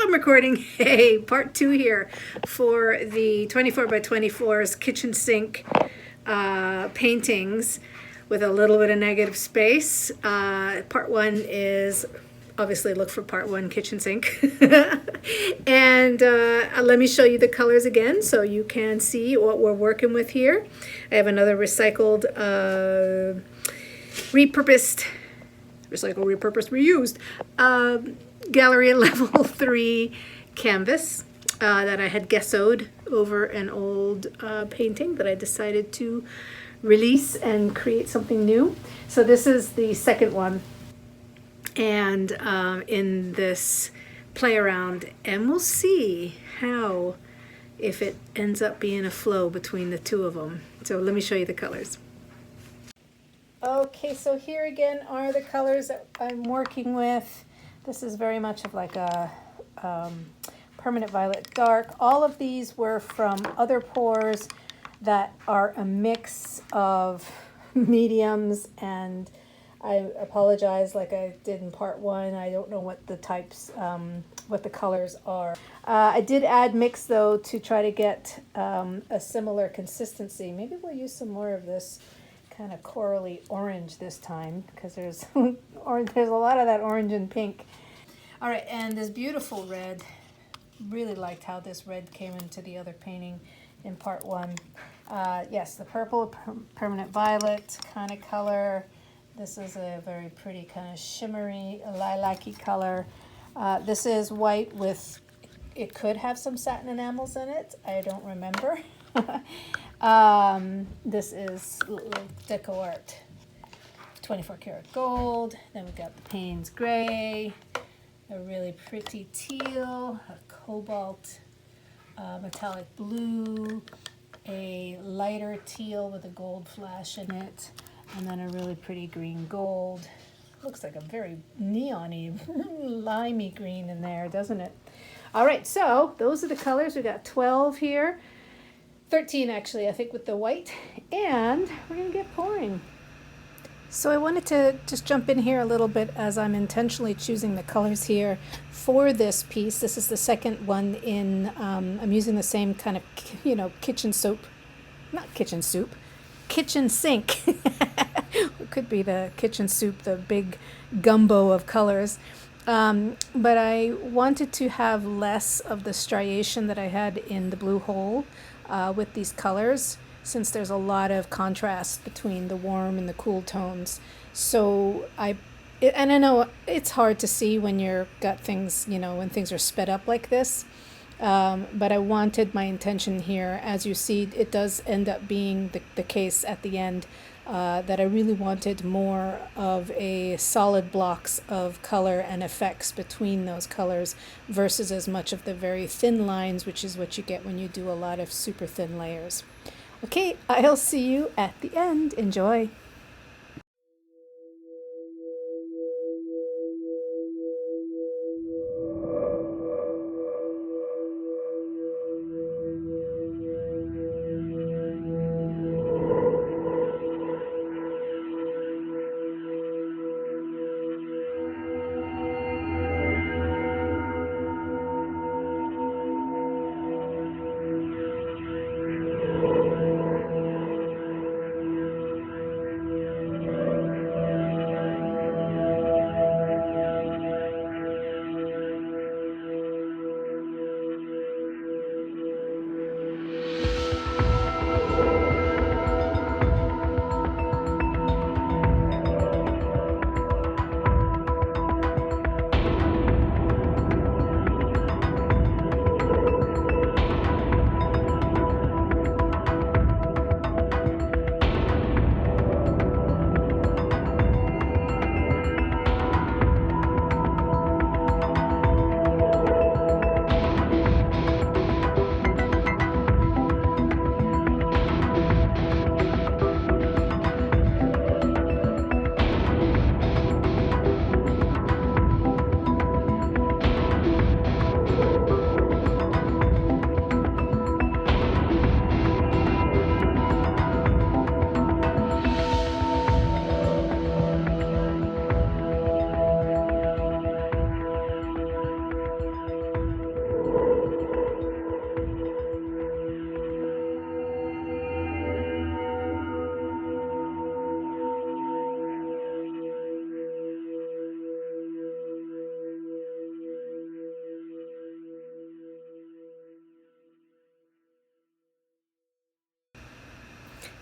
I'm recording. Hey, part 2 here for the 24 by 24's kitchen sink paintings with a little bit of negative space. Part 1 is obviously look for part 1 kitchen sink. And let me show you the colors again so you can see what we're working with here. I have another recycled, repurposed, reused Gallery Level 3 canvas that I had gessoed over an old painting that I decided to release and create something new. So this is the second one, and in this play around, and we'll see how, if it ends up being a flow between the two of them. So let me show you the colors. Okay, so here again are the colors that I'm working with. This is very much of like a permanent violet dark. All of these were from other pours that are a mix of mediums, and I apologize, like I did in part 1, I don't know what the types, what the colors are. I did add mix though to try to get a similar consistency. Maybe we'll use some more of this kind of corally orange this time, because there's there's a lot of that orange and pink. All right, and this beautiful red. Really liked how this red came into the other painting in part 1. Yes, the purple permanent violet kind of color. This is a very pretty kind of shimmery lilac-y color. This is white with, it could have some satin enamels in it. I don't remember. This is Deco Art 24 karat gold. Then we've got the Payne's gray, a really pretty teal, a cobalt metallic blue, a lighter teal with a gold flash in it, and then a really pretty green gold. Looks like a very neon-y, limey green in there, doesn't it? All right, so those are the colors. We got 12 here. 13 actually, I think, with the white, and we're gonna get pouring. So I wanted to just jump in here a little bit as I'm intentionally choosing the colors here for this piece. This is the second one in, I'm using the same kind of, kitchen sink. It could be the kitchen soup, the big gumbo of colors. But I wanted to have less of the striation that I had in the blue hole with these colors, since there's a lot of contrast between the warm and the cool tones. So and I know it's hard to see when you've got things, when things are sped up like this. But I wanted, my intention here, as you see, it does end up being the case at the end, that I really wanted more of a solid blocks of color and effects between those colors versus as much of the very thin lines, which is what you get when you do a lot of super thin layers. Okay, I'll see you at the end. Enjoy.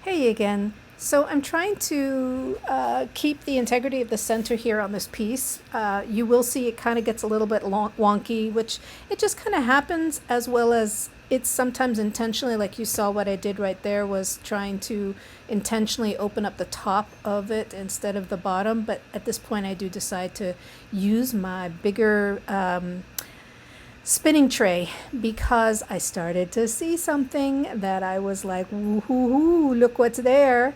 Hey again. So I'm trying to keep the integrity of the center here on this piece. You will see it kind of gets a little bit wonky, which it just kind of happens, as well as it's sometimes intentionally, like you saw what I did right there was trying to intentionally open up the top of it instead of the bottom. But at this point I do decide to use my bigger spinning tray because I started to see something that I was like, woo-hoo-hoo, look what's there.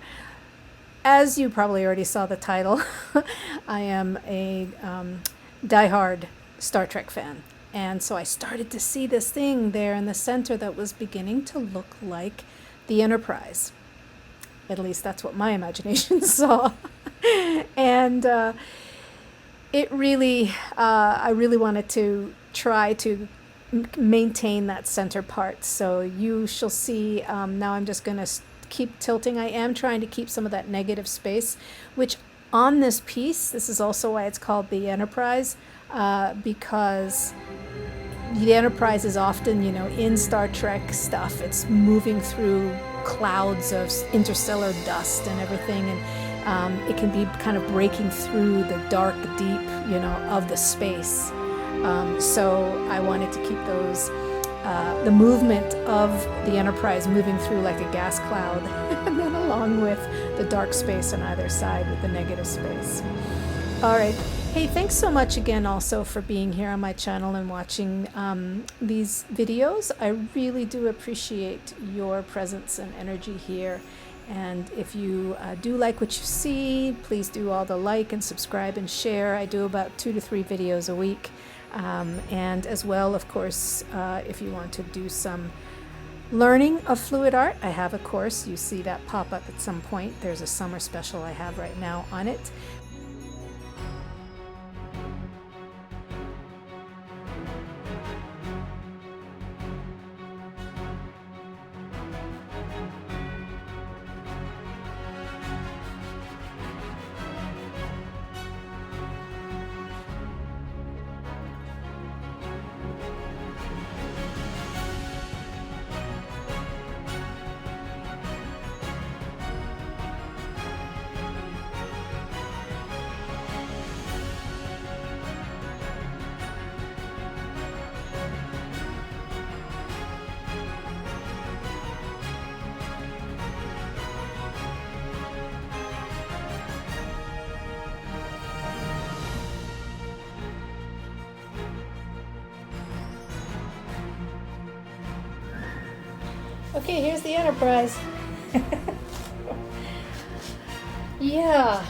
As you probably already saw the title, I am a diehard Star Trek fan. And so I started to see this thing there in the center that was beginning to look like the Enterprise. At least that's what my imagination saw. And it really, I really wanted to try to maintain that center part. So you shall see, now I'm just going to keep tilting. I am trying to keep some of that negative space, which on this piece, this is also why it's called the Enterprise, because the Enterprise is often, you know, in Star Trek stuff, it's moving through clouds of interstellar dust and everything, and it can be kind of breaking through the dark deep, you know, of the space. So I wanted to keep those, the movement of the Enterprise moving through like a gas cloud, and then along with the dark space on either side with the negative space. All right. Hey, thanks so much again also for being here on my channel and watching these videos. I really do appreciate your presence and energy here. And if you do like what you see, please do all the like and subscribe and share. I do about 2 to 3 videos a week. And as well, of course, if you want to do some learning of fluid art, I have a course. You see that pop up at some point. There's a summer special I have right now on it. Okay, here's the Enterprise. Yeah.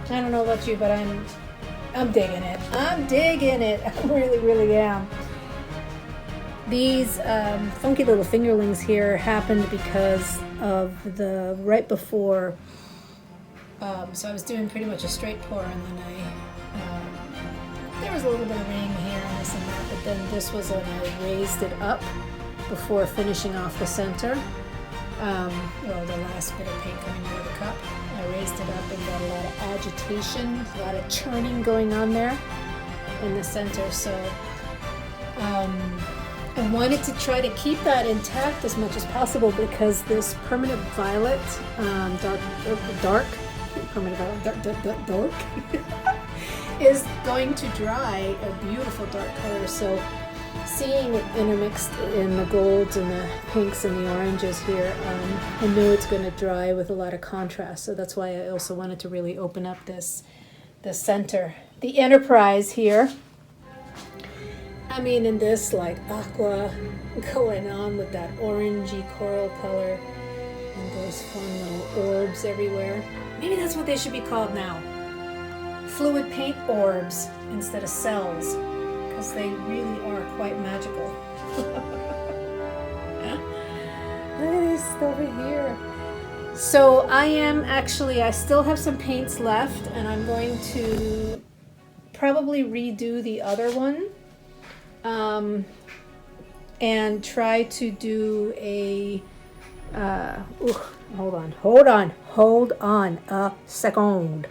I don't know about you, but I'm digging it. I'm digging it. I really, really am. These funky little fingerlings here happened because of the right before. So I was doing pretty much a straight pour, and then there was a little bit of ring here and this and that, but then this was when I raised it up before finishing off the center. Well, the last bit of paint coming out of the cup. I raised it up and got a lot of agitation, a lot of churning going on there in the center. So I wanted to try to keep that intact as much as possible because this permanent violet, dark permanent violet, dark is going to dry a beautiful dark color. So seeing it intermixed in the golds and the pinks and the oranges here, I know it's going to dry with a lot of contrast. So that's why I also wanted to really open up the center. The Enterprise here, I mean, in this like aqua going on with that orangey coral color and those fun little orbs everywhere. Maybe that's what they should be called now. Fluid paint orbs instead of cells, because they really are quite magical. Look at this over here. So I still have some paints left, and I'm going to probably redo the other one and try to do a hold on a second.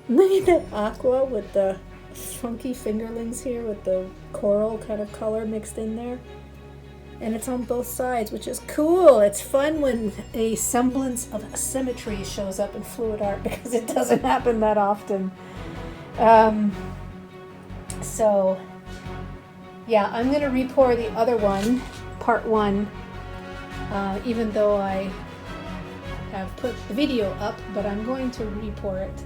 Look at the aqua with the funky fingerlings here with the coral kind of color mixed in there. And it's on both sides, which is cool. It's fun when a semblance of symmetry shows up in fluid art because it doesn't happen that often. So yeah, I'm going to repour the other one, part one, even though I have put the video up, but I'm going to repour it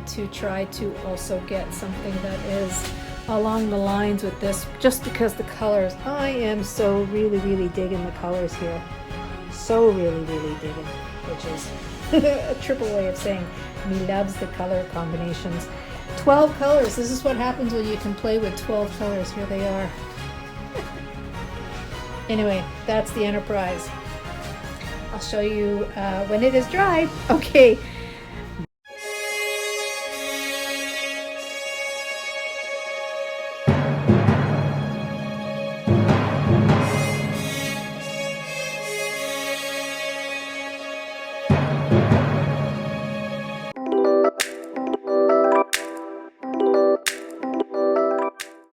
to try to also get something that is along the lines with this, just because the colors, I am so really digging the colors here. So really digging, which is a triple way of saying me loves the color combinations. 12 colors, this is what happens when you can play with 12 colors. Here they are. Anyway, that's the Enterprise. I'll show you when it is dry. Okay.